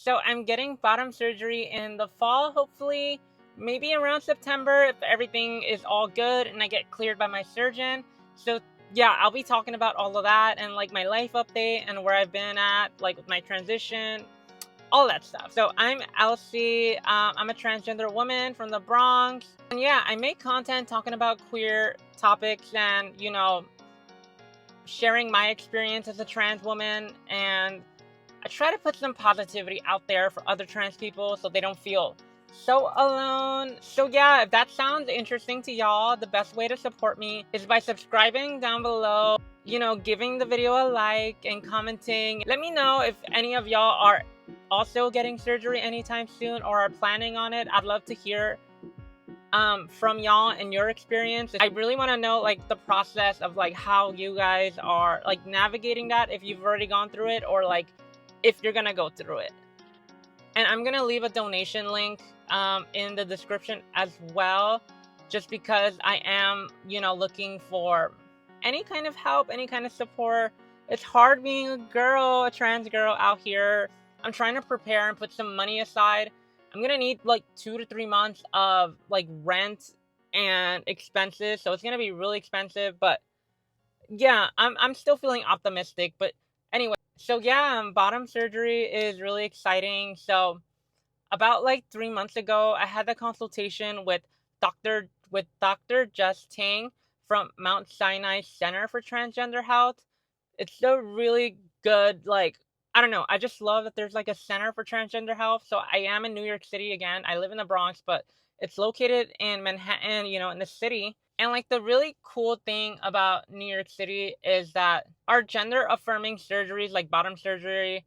So I'm getting bottom surgery in the fall, hopefully, maybe around September if everything is all good and I get cleared by my surgeon. So yeah, I'll be talking about all of that and like my life update and where I've been at, like with my transition, all that stuff. So I'm Elsie. I'm a transgender woman from the Bronx. And yeah, I make content talking about queer topics and, sharing my experience as a trans woman, and I try to put some positivity out there for other trans people so they don't feel so alone. So yeah, if that sounds interesting to y'all, the best way to support me is by subscribing down below, giving the video a like and commenting. Let me know if any of y'all are also getting surgery anytime soon or are planning on it. I'd love to hear from y'all and your experience. I really want to know like the process of like how you guys are like navigating that, if you've already gone through it or like if you're gonna go through it. And I'm gonna leave a donation link in the description as well, just because I am looking for any kind of help, any kind of support. It's hard being a girl, a trans girl out here. I'm trying to prepare and put some money aside. I'm gonna need like 2 to 3 months of like rent and expenses, so it's gonna be really expensive. But yeah, I'm still feeling optimistic. But anyway, so yeah, bottom surgery is really exciting. So about like 3 months ago, I had the consultation with Dr. Jess Ting from Mt.Sinai Center for Transgender Health. It's a really good, like, I don't know. I just love that there's like a center for transgender health. So I am in New York City again. I live in the Bronx, but it's located in Manhattan, in the city. And like the really cool thing about New York City is that our gender affirming surgeries like bottom surgery,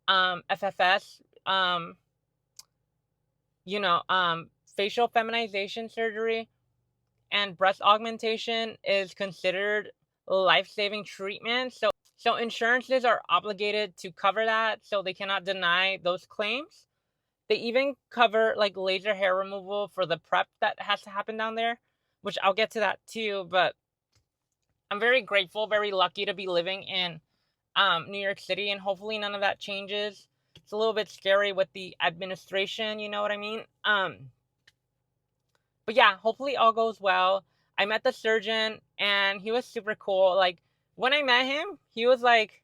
FFS, facial feminization surgery and breast augmentation is considered life-saving treatment. So insurances are obligated to cover that, so they cannot deny those claims. They even cover like laser hair removal for the prep that has to happen down there, which I'll get to that too. But I'm very grateful, very lucky to be living in New York City, and hopefully none of that changes. It's a little bit scary with the administration, you know what I mean? But yeah, hopefully all goes well. I met the surgeon and he was super cool. Like when I met him, he was like,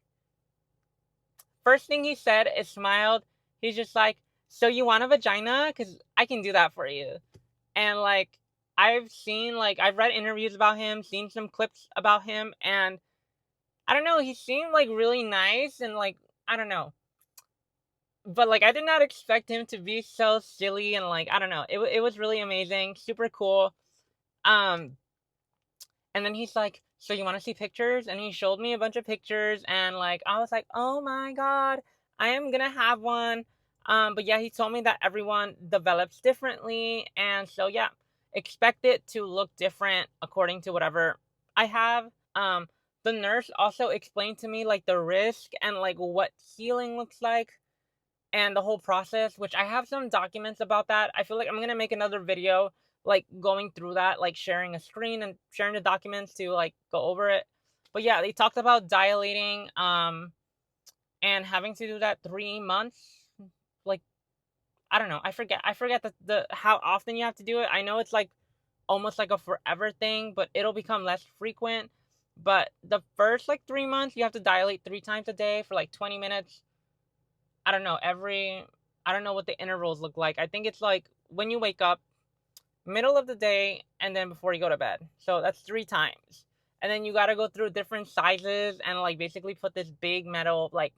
first thing he said is smiled. He's just like, "So you want a vagina? Because I can do that for you." And like, I've read interviews about him, seen some clips about him, and I don't know, he seemed like really nice and like, I don't know. But like, I did not expect him to be so silly and like, I don't know. It was really amazing, super cool. Um, And then he's like, "So you want to see pictures?" And he showed me a bunch of pictures, and like I was like, "Oh my god, I am gonna have one." But yeah, he told me that everyone develops differently, and so yeah, expect it to look different according to whatever I have. The nurse also explained to me like the risk and like what healing looks like and the whole process, which I have some documents about that. I feel like I'm gonna make another video like going through that, like sharing a screen and sharing the documents to like go over it. But yeah, they talked about dilating and having to do that 3 months. Like I don't know, I forget the how often you have to do it. I know it's like almost like a forever thing, but it'll become less frequent. But the first like 3 months you have to dilate 3 times a day for like 20 minutes. I don't know, I don't know what the intervals look like. I think it's like when you wake up, middle of the day, and then before you go to bed. So that's 3 times. And then you got to go through different sizes and like basically put this big metal, like,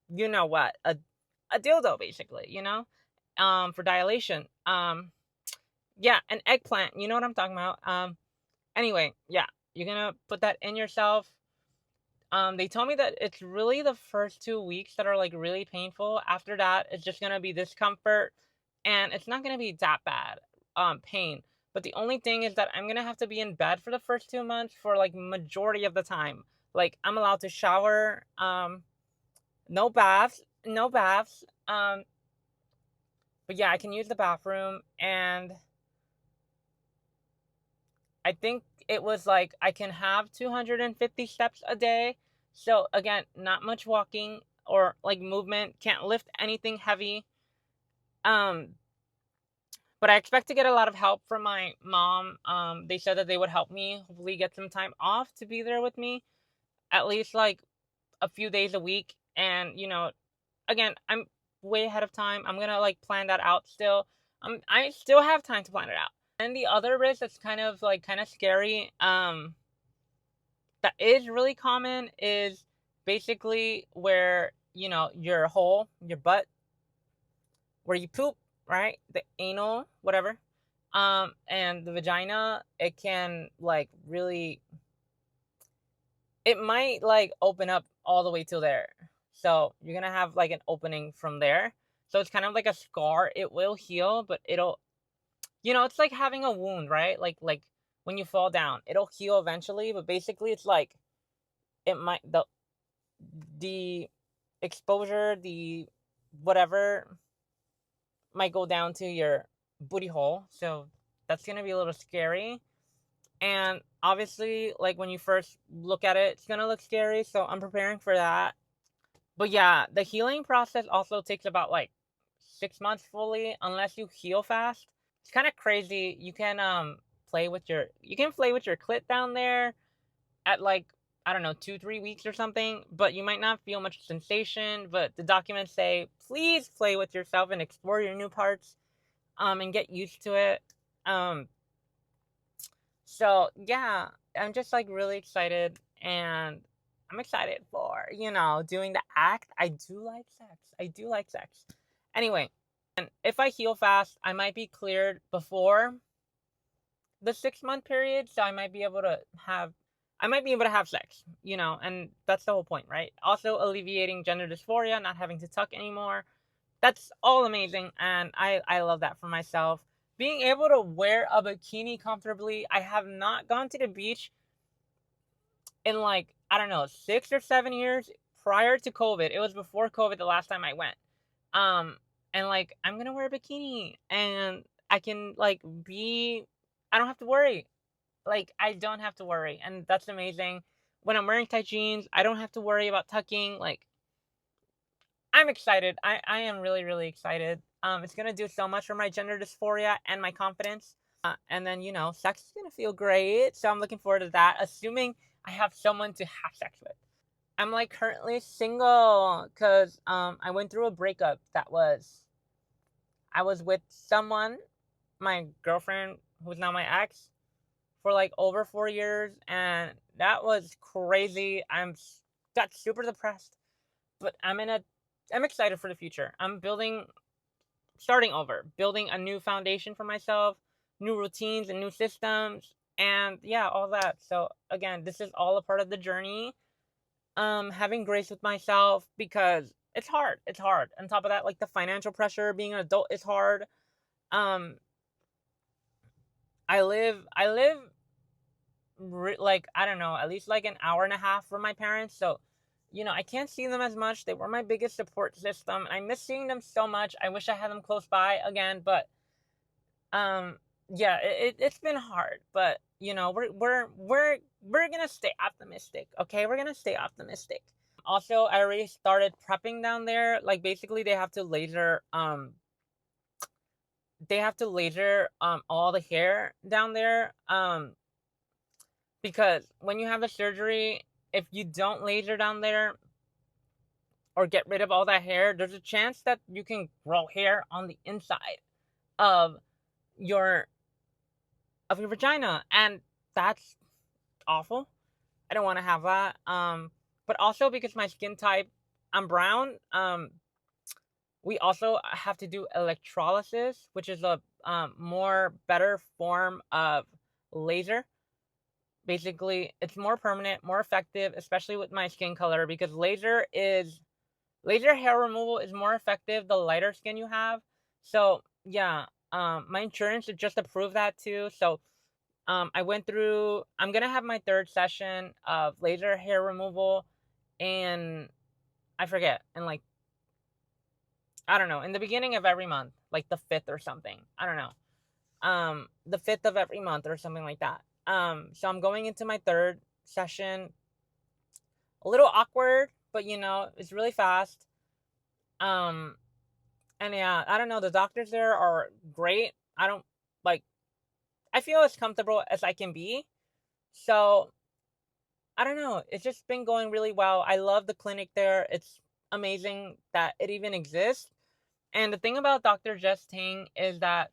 you know what, a dildo basically, for dilation. Yeah, an eggplant, you know what I'm talking about. Anyway, yeah, you're gonna put that in yourself. They told me that it's really the first 2 weeks that are like really painful. After that, it's just gonna be discomfort, and it's not gonna be that bad, pain. But the only thing is that I'm gonna have to be in bed for the first 2 months for like majority of the time. Like I'm allowed to shower, no baths, no baths. But yeah, I can use the bathroom, and I think it was like I can have 250 steps a day. So again, not much walking. or like movement, can't lift anything heavy. Um, but I expect to get a lot of help from my mom. They said that they would help me hopefully get some time off to be there with me, at least like a few days a week. And again, I'm way ahead of time. I'm gonna like plan that out still. I still have time to plan it out. And the other risk that's kind of scary, that is really common, is basically where your hole, your butt, where you poop, right? The anal, whatever. And the vagina, it can like really, it might like open up all the way till there. So you're gonna have like an opening from there. So it's kind of like a scar. It will heal, but it'll, it's like having a wound, right? Like when you fall down, it'll heal eventually, but basically it's like it might the exposure, the whatever might go down to your booty hole. So that's gonna be a little scary. And obviously, like when you first look at it, it's gonna look scary. So I'm preparing for that. But yeah, the healing process also takes about like 6 months fully, unless you heal fast. It's kind of crazy. Play with your clit down there at like, I don't know, 2-3 weeks or something, but you might not feel much sensation. But the documents say please play with yourself and explore your new parts, and get used to it. So yeah, I'm just like really excited, and I'm excited for doing the act. I do like sex. I do like sex. Anyway, and if I heal fast, I might be cleared before the 6 month period, so I might be able to have sex, and that's the whole point, right? Also alleviating gender dysphoria, not having to tuck anymore. That's all amazing, and I love that for myself. Being able to wear a bikini comfortably. I have not gone to the beach in like, I don't know, 6 or 7 years prior to COVID. It was before COVID the last time I went. And like, I'm gonna wear a bikini, and I can like I don't have to worry. Like, I don't have to worry, and that's amazing. When I'm wearing tight jeans, I don't have to worry about tucking. Like, I'm excited. I am really, really excited. It's gonna do so much for my gender dysphoria and my confidence. And then, sex is gonna feel great. So I'm looking forward to that, assuming I have someone to have sex with. I'm like currently single because I went through a breakup I was with someone, my girlfriend, who's now my ex, for like over 4 years, and that was crazy. Got super depressed, but I'm excited for the future. I'm starting over, building a new foundation for myself, new routines and new systems, and yeah, all that. So again, this is all a part of the journey. Having grace with myself, because it's hard. It's hard. On top of that, like the financial pressure, being an adult is hard. Um, I live like, I don't know, at least like an hour and a half from my parents. So I can't see them as much. They were my biggest support system. I miss seeing them so much. I wish I had them close by again, but yeah, it's been hard, but we're gonna stay optimistic. Okay, we're gonna stay optimistic. Also, I already started prepping down there. Like, basically they have to laser all the hair down there, because when you have the surgery, if you don't laser down there or get rid of all that hair, there's a chance that you can grow hair on the inside of your vagina, and that's awful. I don't want to have that. But also because my skin type, I'm brown. We also have to do electrolysis, which is a more better form of laser. Basically, it's more permanent, more effective, especially with my skin color, because laser hair removal is more effective the lighter skin you have. So yeah, my insurance just approved that too. So I'm gonna have my third session of laser hair removal, and I forget, and like, I don't know, in the beginning of every month, like the 5th or something. I don't know. The 5th of every month or something like that. So I'm going into my third session. A little awkward, but it's really fast. Um, and yeah, I don't know. The doctors there are great. I don't like. I feel as comfortable as I can be. So I don't know. It's just been going really well. I love the clinic there. It's amazing that it even exists. And the thing about Dr. Jess Ting is that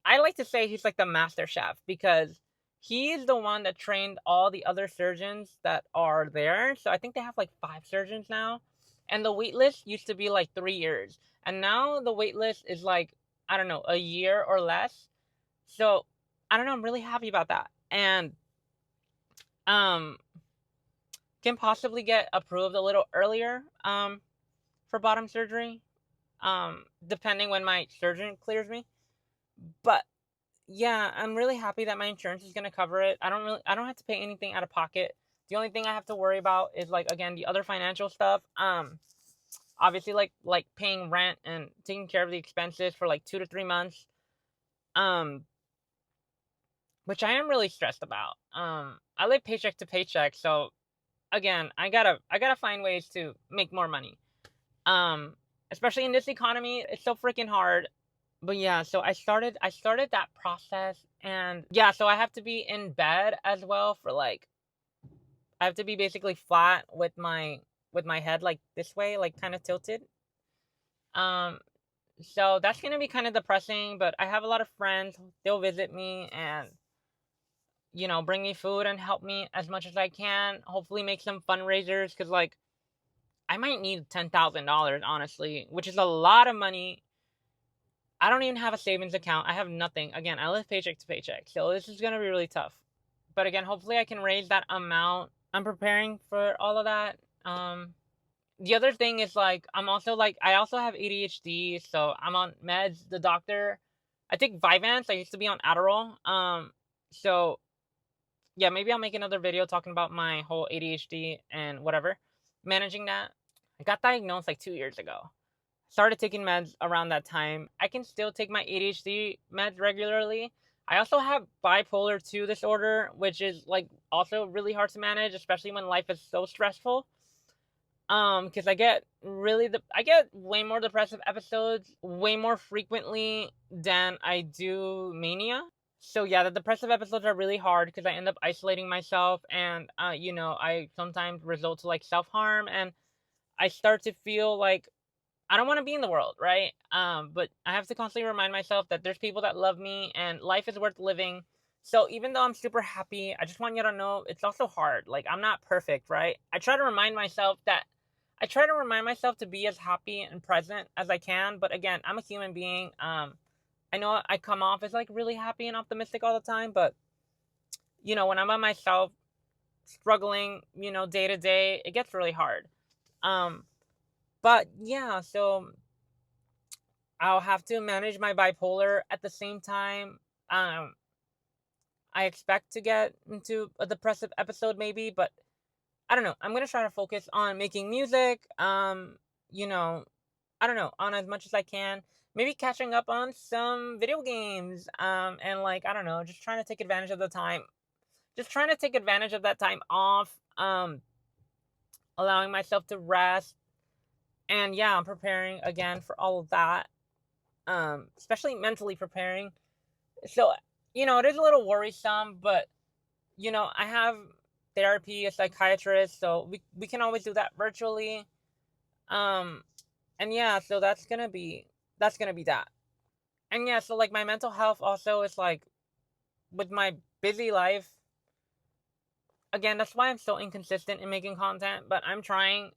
I like to say he's like the master chef, because he's the one that trained all the other surgeons that are there. So I think they have like 5 surgeons now. And the wait list used to be like 3 years. And now the wait list is like, I don't know, a year or less. So I don't know, I'm really happy about that. And um can possibly get approved a little earlier for bottom surgery, depending when my surgeon clears me. But yeah, I'm really happy that my insurance is gonna cover it. I don't have to pay anything out of pocket. The only thing I have to worry about is, like, again, the other financial stuff. Obviously, like paying rent and taking care of the expenses for like 2 to 3 months. Um, which I am really stressed about. I live paycheck to paycheck, so again, I gotta find ways to make more money. Um, Especially in this economy, it's so freaking hard. But yeah, so I started that process, and yeah, so I have to be in bed as well for like, I have to be basically flat with my head like this way, like kind of tilted. Um so that's going to be kind of depressing, but I have a lot of friends. They'll visit me and bring me food and help me as much as I can. Hopefully make some fundraisers, cuz like I might need $10,000 honestly, which is a lot of money. I don't even have a savings account. I have nothing. Again, I live paycheck to paycheck. So this is going to be really tough. But again, hopefully I can raise that amount. I'm preparing for all of that. The other thing is, like, I also have ADHD, so I'm on meds. The doctor, I take Vyvanse. I used to be on Adderall. So yeah, maybe I'll make another video talking about my whole ADHD and whatever, managing that. I got diagnosed like 2 years ago. Started taking meds around that time. I can still take my ADHD meds regularly. I also have bipolar 2 disorder, which is like also really hard to manage, especially when life is so stressful. Because I get way more depressive episodes way more frequently than I do mania. So yeah, the depressive episodes are really hard because I end up isolating myself, and I sometimes result to like self-harm, and I start to feel like I don't want to be in the world, right? But I have to constantly remind myself that there's people that love me and life is worth living. So even though I'm super happy, I just want you to know it's also hard. Like, I'm not perfect, right? I try to remind myself to be as happy and present as I can. But again, I'm a human being. I know I come off as like really happy and optimistic all the time, but when I'm by myself, struggling, day to day, it gets really hard. Um, but yeah, so I'll have to manage my bipolar at the same time. Um, I expect to get into a depressive episode maybe, but I don't know. I'm gonna try to focus on making music. I don't know, on as much as I can. Maybe catching up on some video games. And like, I don't know, just trying to take advantage of the time. Just trying to take advantage of that time off. Allowing myself to rest. And yeah, I'm preparing again for all of that. Especially mentally preparing. So, it is a little worrisome, but I have therapy, a psychiatrist, so we can always do that virtually. Um, and yeah, so that's gonna be that. And yeah, so like my mental health also is like, with my busy life. Again, that's why I'm so inconsistent in making content, but I'm trying.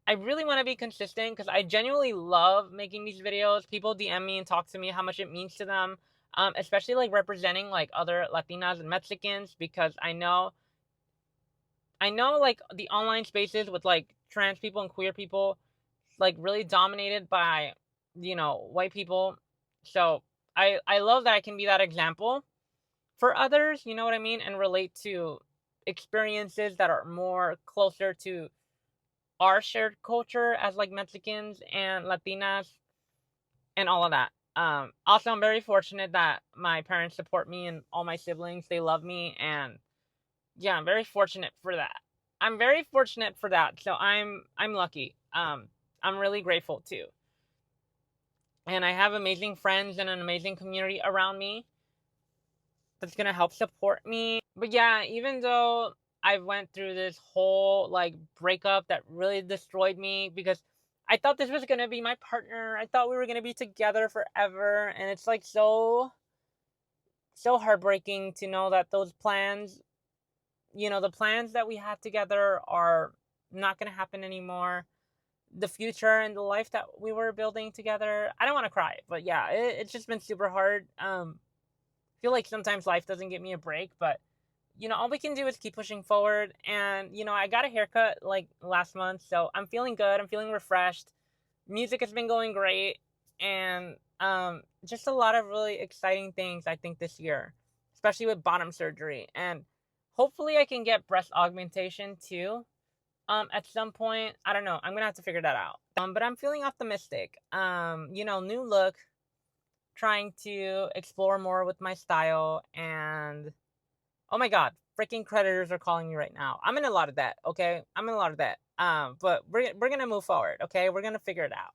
I really want to be consistent because I genuinely love making these videos. People DM me and talk to me how much it means to them. Especially like representing like other Latinas and Mexicans, because I know like the online spaces with like trans people and queer people, like really dominated by white people. So I love that I can be that example for others, you know what I mean, and relate to experiences that are more closer to our shared culture as like Mexicans and Latinas and all of that. Also, I'm very fortunate that my parents support me and all my siblings. They love me, and yeah, I'm very fortunate for that. I'm very fortunate for that. So I'm lucky. I'm really grateful too. And I have amazing friends and an amazing community around me that's gonna help support me. But yeah, even though I went through this whole like breakup that really destroyed me, because I thought this was gonna be my partner. I thought we were gonna be together forever, and it's like so heartbreaking to know that those plans, the plans that we had together are not gonna happen anymore. The future and the life that we were building together. I don't want to cry, but yeah, it's just been super hard. I feel like sometimes life doesn't give me a break, but all we can do is keep pushing forward. And I got a haircut like last month, so I'm feeling good. I'm feeling refreshed. Music has been going great, and just a lot of really exciting things I think this year, especially with bottom surgery, and hopefully I can get breast augmentation too. At some point, I don't know. I'm gonna have to figure that out. But I'm feeling optimistic. New look, trying to explore more with my style, and oh my god, freaking creditors are calling me right now. I'm in a lot of debt, okay? I'm in a lot of debt. But we're gonna move forward, okay? We're gonna figure it out.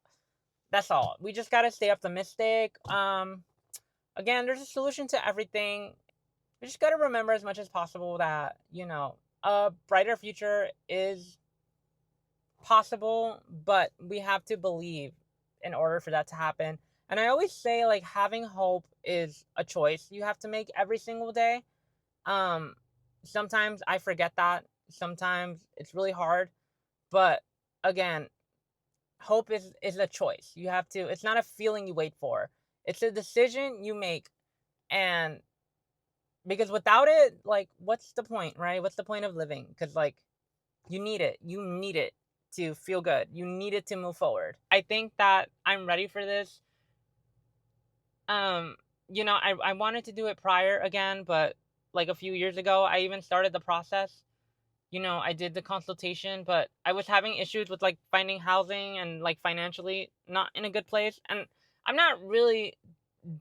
That's all. We just gotta stay optimistic. Again, there's a solution to everything. We just gotta remember as much as possible that a brighter future is possible, but we have to believe in order for that to happen. And I always say, like, having hope is a choice you have to make every single day. um Sometimes I forget that. Sometimes it's really hard, but again, hope is a choice. You have to, it's not a feeling you wait for, it's a decision you make. And because without it, like, what's the point, right? What's the point of living? Because, like, you need it to feel good. You need it to move forward. I think that I'm ready for this. um I wanted to do it prior again, but like a few years ago I even started the process. I did the consultation, but I was having issues with like finding housing and like financially not in a good place. And I'm not really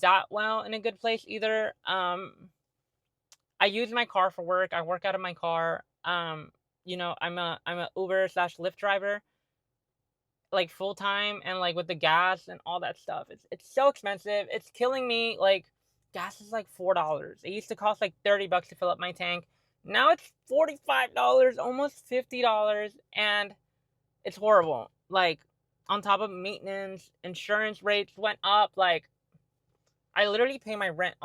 that well in a good place either. I use my car for work. I work out of my car. I'm a Uber slash Lyft driver, like full time, and like with the gas and all that stuff. It's so expensive. It's killing me. Like, gas is like $4. It used to cost like $30 to fill up my tank. Now it's $45, almost $50, and it's horrible. Like, on top of maintenance, insurance rates went up. Like, I literally pay my rent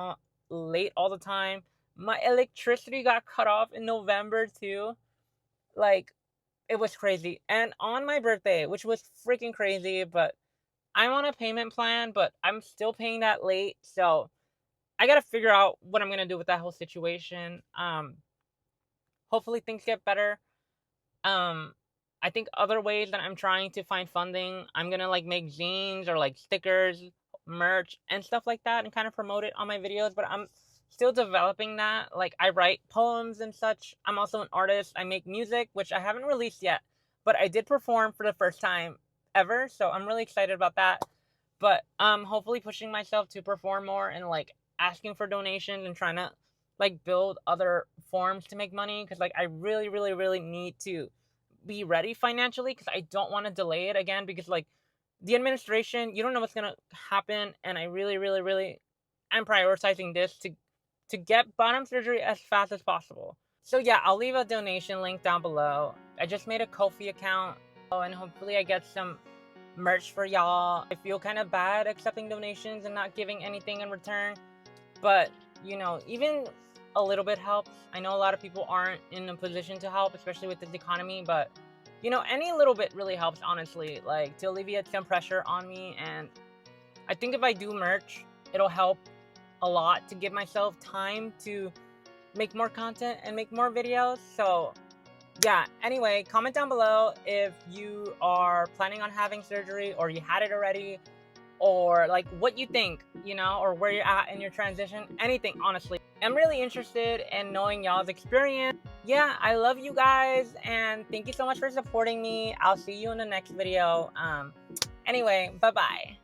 late all the time. My electricity got cut off in November too. Like, it was crazy. And on my birthday, which was freaking crazy, but I'm on a payment plan, but I'm still paying that late. So I got to figure out what I'm going to do with that whole situation. Hopefully things get better. Um, I think other ways that I'm trying to find funding, I'm going to like make zines or like stickers, merch, and stuff like that, and kind of promote it on my videos. But I'm still developing that. Like, I write poems and such. I'm also an artist. I make music, which I haven't released yet, but I did perform for the first time ever, so I'm really excited about that. But hopefully pushing myself to perform more, and like asking for donations, and trying to like build other forms to make money, because like I really really really need to be ready financially, because I don't want to delay it again, because like the administration, you don't know what's gonna happen, and I really really really am prioritizing this to get bottom surgery as fast as possible. So yeah, I'll leave a donation link down below. I just made a Ko-fi account, and hopefully I get some merch for y'all. I feel kind of bad accepting donations and not giving anything in return, but even a little bit helps. I know a lot of people aren't in a position to help, especially with this economy, but any little bit really helps, honestly, like to alleviate some pressure on me. And I think if I do merch, it'll help a lot to give myself time to make more content and make more videos. So yeah, anyway, comment down below if you are planning on having surgery, or you had it already, or like what you think, or where you're at in your transition. Anything, honestly. I'm really interested in knowing y'all's experience. Yeah, I love you guys, and thank you so much for supporting me. I'll see you in the next video. Anyway, bye bye.